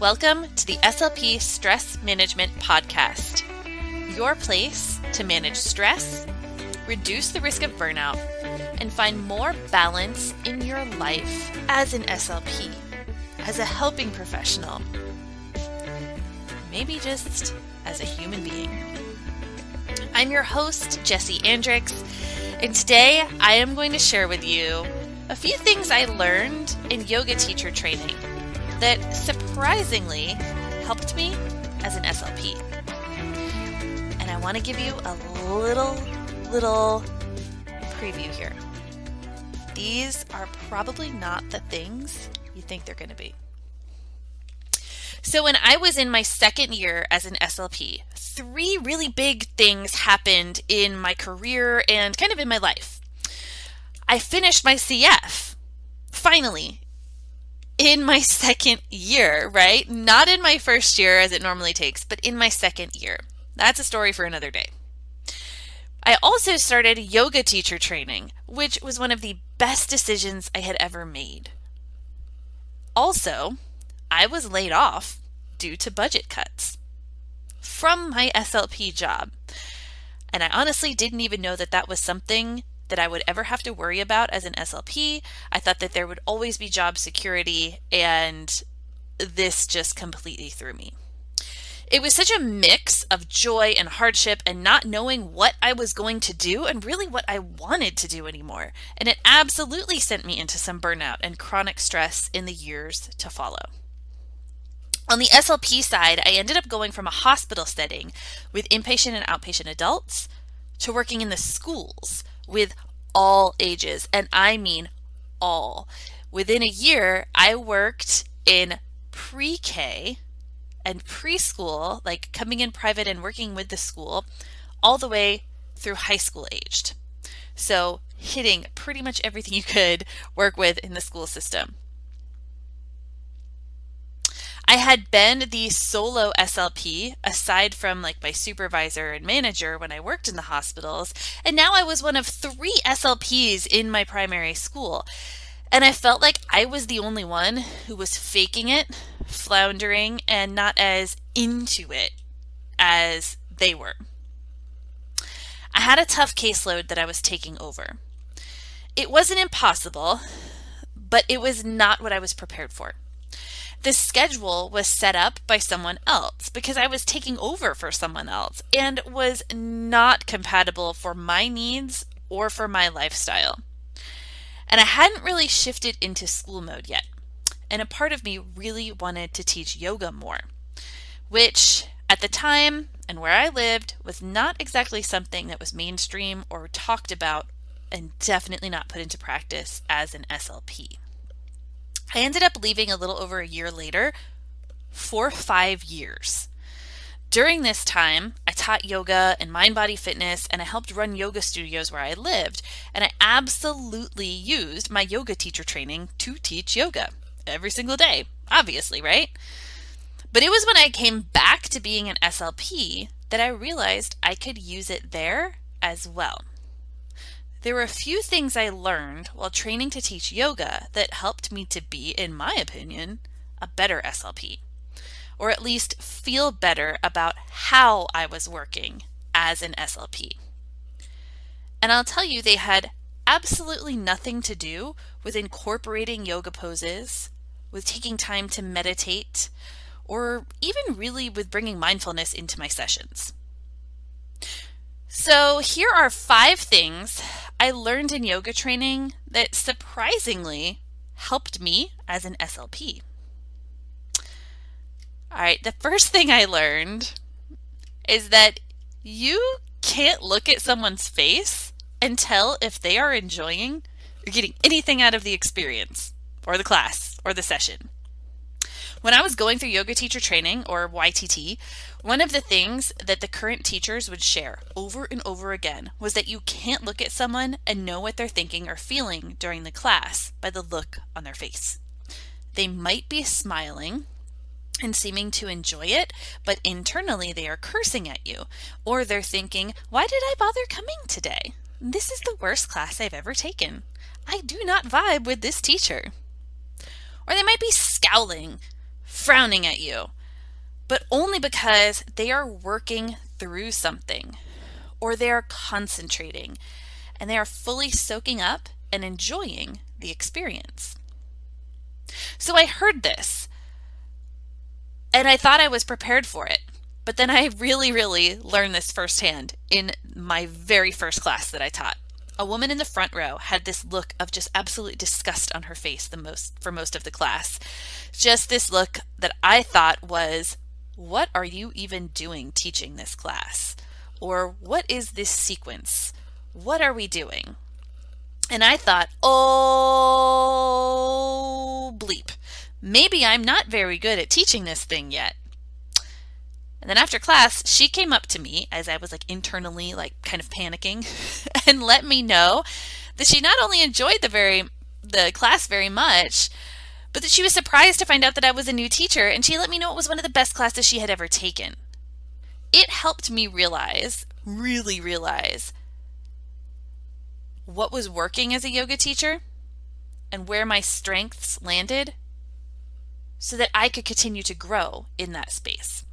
Welcome to the SLP Stress Management Podcast, your place to manage stress, reduce the risk of burnout, and find more balance in your life as an SLP, as a helping professional, maybe just as a human being. I'm your host, Jessie Andrix, and today I am going to share with you a few things I learned in yoga teacher training that surprisingly helped me as an SLP. And I want to give you a little preview here. These are probably not the things you think they're going to be. So when I was in my second year as an SLP, three really big things happened in my career and kind of in my life. I finished my CF, finally, in my second year, right? Not in my first year as it normally takes, but in my second year. That's a story for another day. I also started yoga teacher training, which was one of the best decisions I had ever made. Also, I was laid off due to budget cuts from my SLP job. And I honestly didn't even know that that was something that I would ever have to worry about as an SLP. I thought that there would always be job security, and this just completely threw me. It was such a mix of joy and hardship and not knowing what I was going to do and really what I wanted to do anymore. And it absolutely sent me into some burnout and chronic stress in the years to follow. On the SLP side, I ended up going from a hospital setting with inpatient and outpatient adults to working in the schools with all ages, and I mean all. Within a year, I worked in pre-K and preschool, like coming in private and working with the school, all the way through high school aged. So hitting pretty much everything you could work with in the school system. I had been the solo SLP aside from like my supervisor and manager when I worked in the hospitals, and now I was one of 3 SLPs in my primary school. And I felt like I was the only one who was faking it, floundering, and not as into it as they were. I had a tough caseload that I was taking over. It wasn't impossible, but it was not what I was prepared for. The schedule was set up by someone else because I was taking over for someone else and was not compatible for my needs or for my lifestyle. And I hadn't really shifted into school mode yet. And a part of me really wanted to teach yoga more, which at the time and where I lived was not exactly something that was mainstream or talked about, and definitely not put into practice as an SLP. I ended up leaving a little over a year later for 5 years. During this time, I taught yoga and mind-body fitness, and I helped run yoga studios where I lived, and I absolutely used my yoga teacher training to teach yoga every single day, obviously, right? But it was when I came back to being an SLP that I realized I could use it there as well. There were a few things I learned while training to teach yoga that helped me to be, in my opinion, a better SLP, or at least feel better about how I was working as an SLP. And I'll tell you, they had absolutely nothing to do with incorporating yoga poses, with taking time to meditate, or even really with bringing mindfulness into my sessions. So here are 5 things I learned in yoga training that surprisingly helped me as an SLP. All right, the first thing I learned is that you can't look at someone's face and tell if they are enjoying or getting anything out of the experience or the class or the session. When I was going through yoga teacher training, or YTT, one of the things that the current teachers would share over and over again was that you can't look at someone and know what they're thinking or feeling during the class by the look on their face. They might be smiling and seeming to enjoy it, but internally they are cursing at you, or they're thinking, why did I bother coming today? This is the worst class I've ever taken. I do not vibe with this teacher. Or they might be scowling, frowning at you, but only because they are working through something or they are concentrating and they are fully soaking up and enjoying the experience. So I heard this and I thought I was prepared for it. But then I really learned this firsthand in my very first class that I taught. A woman in the front row had this look of just absolute disgust on her face for most of the class. Just this look that I thought was, what are you even doing teaching this class? Or what is this sequence? What are we doing? And I thought, oh, bleep. Maybe I'm not very good at teaching this thing yet. And then after class, she came up to me as I was like internally like kind of panicking and let me know that she not only enjoyed the class very much, but that she was surprised to find out that I was a new teacher, and she let me know it was one of the best classes she had ever taken. It helped me really realize what was working as a yoga teacher and where my strengths landed so that I could continue to grow in that space.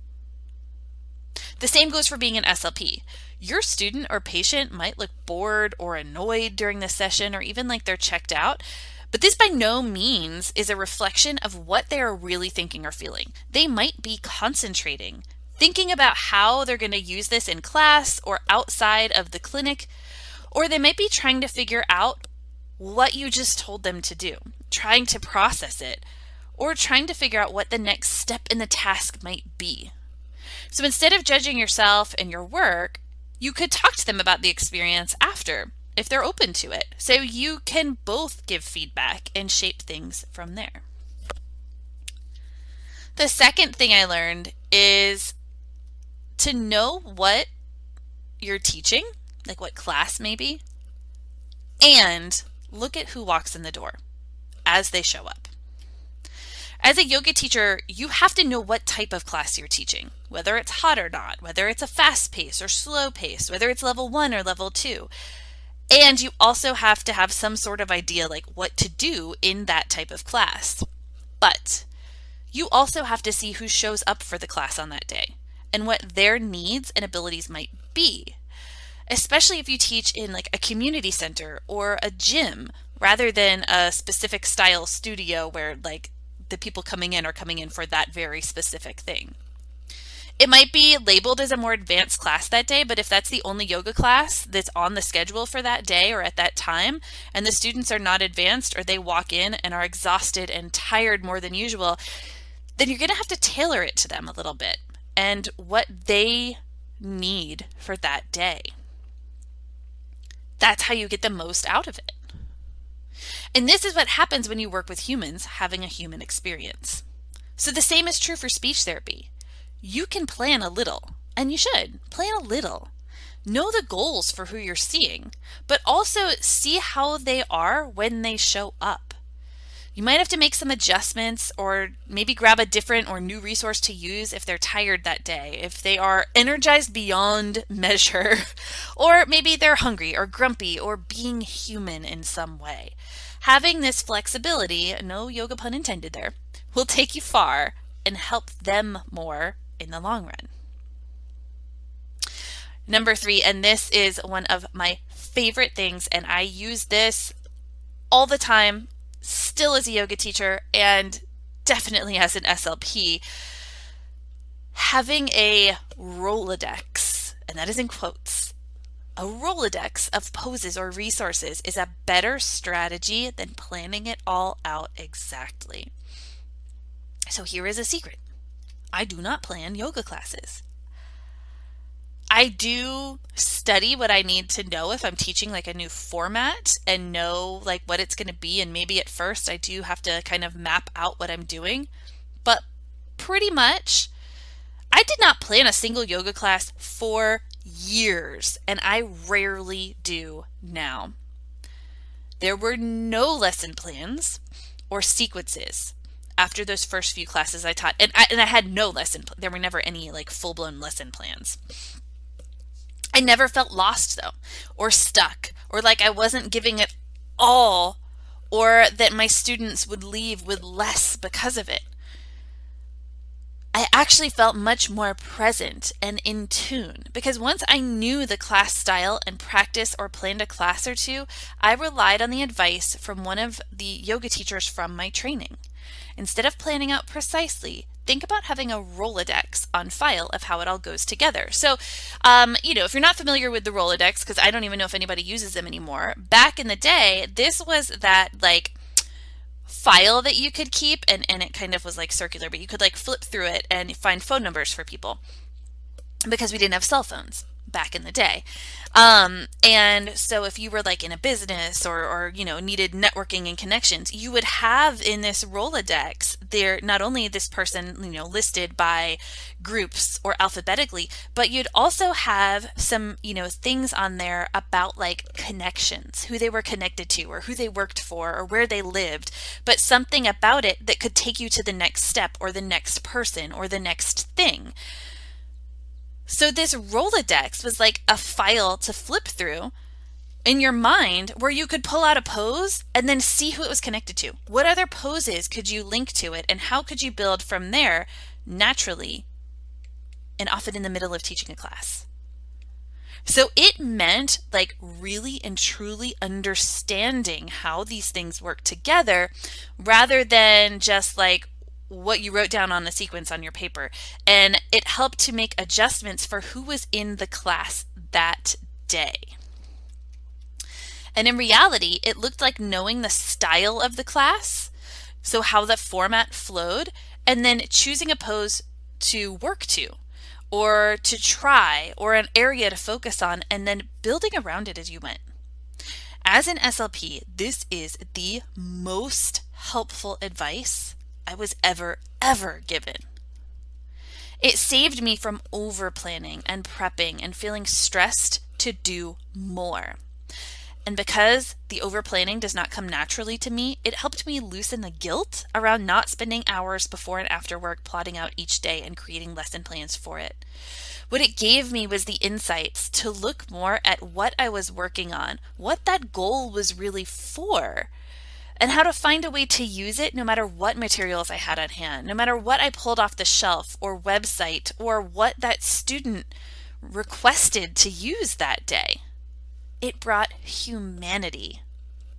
The same goes for being an SLP. Your student or patient might look bored or annoyed during the session or even like they're checked out, but this by no means is a reflection of what they are really thinking or feeling. They might be concentrating, thinking about how they're going to use this in class or outside of the clinic, or they might be trying to figure out what you just told them to do, trying to process it, or trying to figure out what the next step in the task might be. So instead of judging yourself and your work, you could talk to them about the experience after, if they're open to it, so you can both give feedback and shape things from there. The second thing I learned is to know what you're teaching, like what class maybe, and look at who walks in the door as they show up. As a yoga teacher, you have to know what type of class you're teaching, whether it's hot or not, whether it's a fast pace or slow pace, whether it's level 1 or level 2. And you also have to have some sort of idea like what to do in that type of class. But you also have to see who shows up for the class on that day and what their needs and abilities might be, especially if you teach in like a community center or a gym rather than a specific style studio where like the people coming in are coming in for that very specific thing. It might be labeled as a more advanced class that day, but if that's the only yoga class that's on the schedule for that day or at that time, and the students are not advanced or they walk in and are exhausted and tired more than usual, then you're going to have to tailor it to them a little bit and what they need for that day. That's how you get the most out of it. And this is what happens when you work with humans having a human experience. So the same is true for speech therapy. You can plan a little, and you should plan a little. Know the goals for who you're seeing, but also see how they are when they show up. You might have to make some adjustments or maybe grab a different or new resource to use if they're tired that day, if they are energized beyond measure, or maybe they're hungry or grumpy or being human in some way. Having this flexibility, no yoga pun intended there, will take you far and help them more in the long run. Number 3, and this is one of my favorite things, and I use this all the time, still as a yoga teacher and definitely as an SLP, having a rolodex, and that is in quotes. A rolodex of poses or resources is a better strategy than planning it all out exactly. So here is a secret. I do not plan yoga classes. I do study what I need to know if I'm teaching like a new format and know like what it's going to be, and maybe at first I do have to kind of map out what I'm doing, but pretty much I did not plan a single yoga class for years, and I rarely do now. There were no lesson plans or sequences after those first few classes I taught, and I had no there were never any like full-blown lesson plans. I never felt lost though, or stuck, or like I wasn't giving it all, or that my students would leave with less because of it. actually felt much more present and in tune because once I knew the class style and practice or planned a class or two, I relied on the advice from one of the yoga teachers from my training. Instead of planning out precisely, think about having a Rolodex on file of how it all goes together. So, if you're not familiar with the Rolodex, because I don't even know if anybody uses them anymore, back in the day, this was that like file that you could keep, and it kind of was like circular, but you could like flip through it and find phone numbers for people because we didn't have cell phones back in the day. And so if you were like in a business or needed networking and connections, you would have in this Rolodex there not only this person, listed by groups or alphabetically, but you'd also have some, things on there about like connections, who they were connected to or who they worked for or where they lived, but something about it that could take you to the next step or the next person or the next thing. So this Rolodex was like a file to flip through in your mind where you could pull out a pose and then see who it was connected to. What other poses could you link to it, and how could you build from there naturally and often in the middle of teaching a class? So it meant like really and truly understanding how these things work together rather than just like what you wrote down on the sequence on your paper. And it helped to make adjustments for who was in the class that day. And in reality, it looked like knowing the style of the class, so how the format flowed, and then choosing a pose to work to, or to try, or an area to focus on, and then building around it as you went. As an SLP, this is the most helpful advice I was ever given. It saved me from over planning and prepping and feeling stressed to do more. And because the over planning does not come naturally to me, it helped me loosen the guilt around not spending hours before and after work plotting out each day and creating lesson plans for it. What it gave me was the insights to look more at what I was working on, what that goal was really for, and how to find a way to use it no matter what materials I had on hand, no matter what I pulled off the shelf or website or what that student requested to use that day. It brought humanity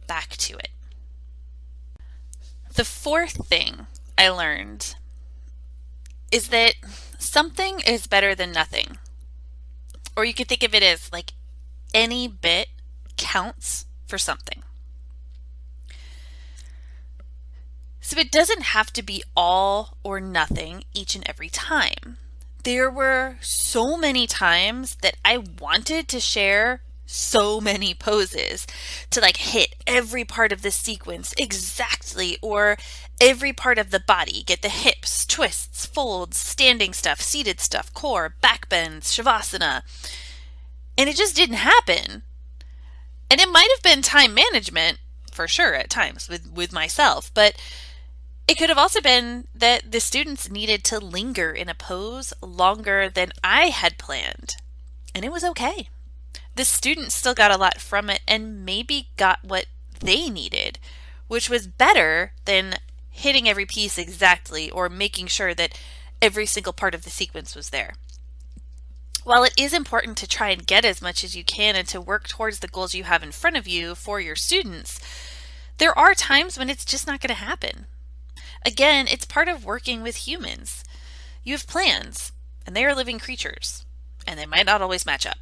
back to it. The fourth thing I learned is that something is better than nothing. Or you could think of it as like any bit counts for something. So it doesn't have to be all or nothing each and every time. There were so many times that I wanted to share so many poses to like hit every part of the sequence exactly, or every part of the body, get the hips, twists, folds, standing stuff, seated stuff, core, back bends, shavasana. And it just didn't happen. And it might have been time management for sure at times with myself, but it could have also been that the students needed to linger in a pose longer than I had planned. And it was okay. The students still got a lot from it and maybe got what they needed, which was better than hitting every piece exactly or making sure that every single part of the sequence was there. While it is important to try and get as much as you can and to work towards the goals you have in front of you for your students, there are times when it's just not going to happen. Again, it's part of working with humans. You have plans, and they are living creatures, and they might not always match up.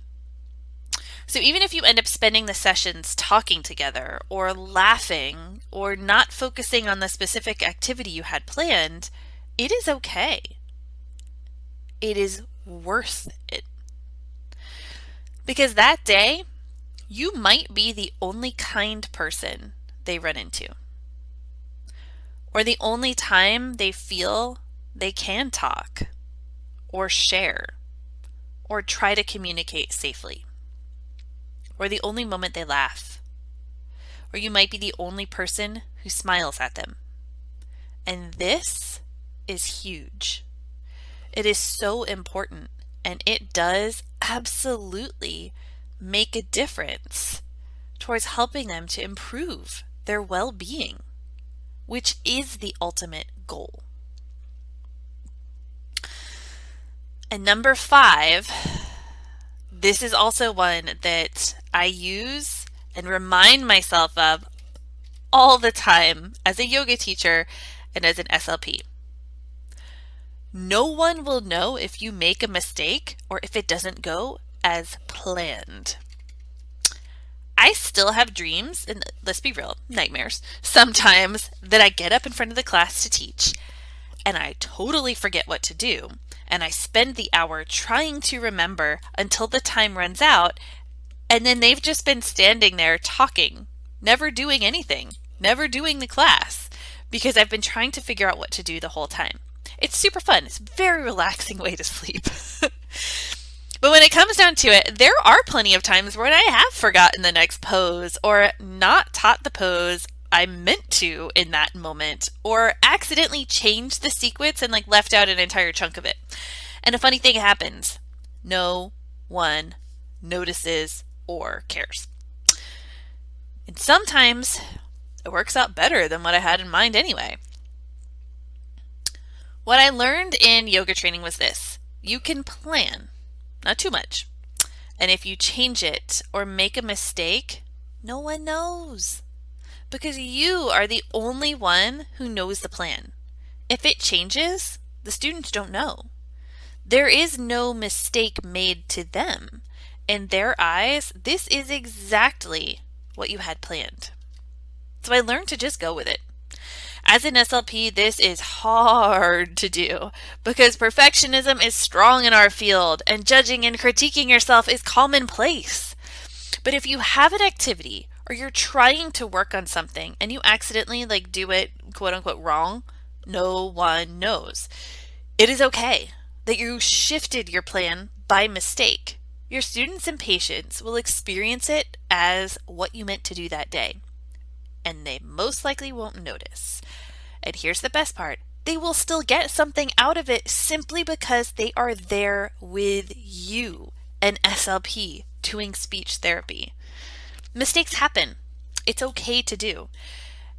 So even if you end up spending the sessions talking together or laughing or not focusing on the specific activity you had planned, it is okay. It is worth it. Because that day, you might be the only kind person they run into, or the only time they feel they can talk or share or try to communicate safely, or the only moment they laugh, or you might be the only person who smiles at them. And this is huge. It is so important, and it does absolutely make a difference towards helping them to improve their well-being, which is the ultimate goal. And number 5, this is also one that I use and remind myself of all the time as a yoga teacher and as an SLP. No one will know if you make a mistake or if it doesn't go as planned. I still have dreams, and let's be real, nightmares, sometimes that I get up in front of the class to teach and I totally forget what to do. And I spend the hour trying to remember until the time runs out, and then they've just been standing there talking, never doing anything, never doing the class, because I've been trying to figure out what to do the whole time. It's super fun. It's a very relaxing way to sleep. But when it comes down to it, there are plenty of times when I have forgotten the next pose or not taught the pose I meant to in that moment, or accidentally changed the sequence and left out an entire chunk of it. And a funny thing happens. No one notices or cares. And sometimes it works out better than what I had in mind anyway. What I learned in yoga training was this: you can plan, not too much. And if you change it or make a mistake, no one knows, because you are the only one who knows the plan. If it changes, the students don't know. There is no mistake made to them. In their eyes, this is exactly what you had planned. So I learned to just go with it. As an SLP, this is hard to do because perfectionism is strong in our field and judging and critiquing yourself is commonplace. But if you have an activity or you're trying to work on something and you accidentally do it quote unquote wrong, no one knows. It is okay that you shifted your plan by mistake. Your students and patients will experience it as what you meant to do that day, and they most likely won't notice. And here's the best part: they will still get something out of it simply because they are there with you, an SLP doing speech therapy. Mistakes happen. It's okay to do.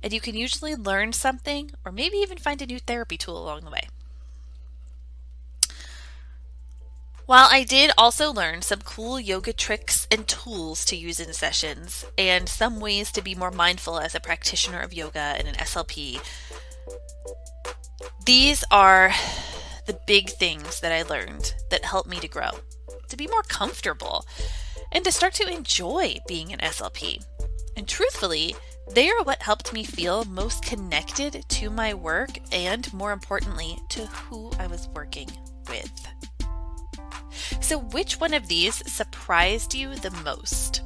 And you can usually learn something or maybe even find a new therapy tool along the way. While I did also learn some cool yoga tricks and tools to use in sessions and some ways to be more mindful as a practitioner of yoga and an SLP, these are the big things that I learned that helped me to grow, to be more comfortable, and to start to enjoy being an SLP. And truthfully, they are what helped me feel most connected to my work and, more importantly, to who I was working with. So which one of these surprised you the most?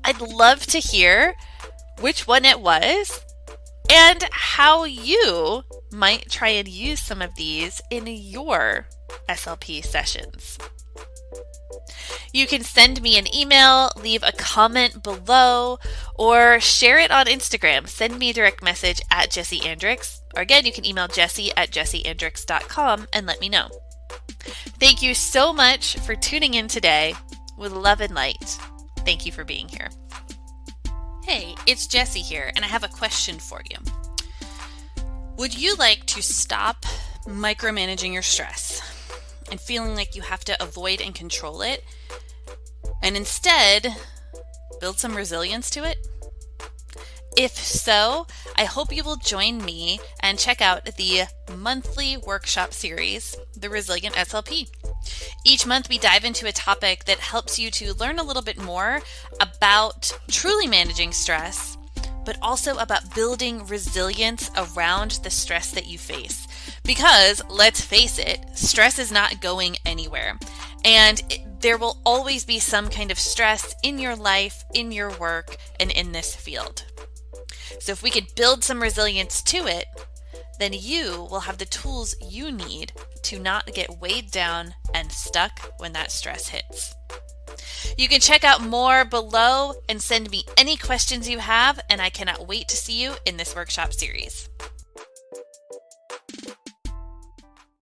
I'd love to hear which one it was and how you might try and use some of these in your SLP sessions. You can send me an email, leave a comment below, or share it on Instagram. Send me a direct message at Jessie Andrix, or again, you can email jessie@jessieandrix.com and let me know. Thank you so much for tuning in today. With love and light, thank you for being here. Hey, it's Jessie here, and I have a question for you. Would you like to stop micromanaging your stress and feeling like you have to avoid and control it, and instead build some resilience to it? If so, I hope you will join me and check out the monthly workshop series, The Resilient SLP. Each month we dive into a topic that helps you to learn a little bit more about truly managing stress, but also about building resilience around the stress that you face. Because, let's face it, stress is not going anywhere. And there will always be some kind of stress in your life, in your work, and in this field. So if we could build some resilience to it, then you will have the tools you need to not get weighed down and stuck when that stress hits. You can check out more below and send me any questions you have, and I cannot wait to see you in this workshop series.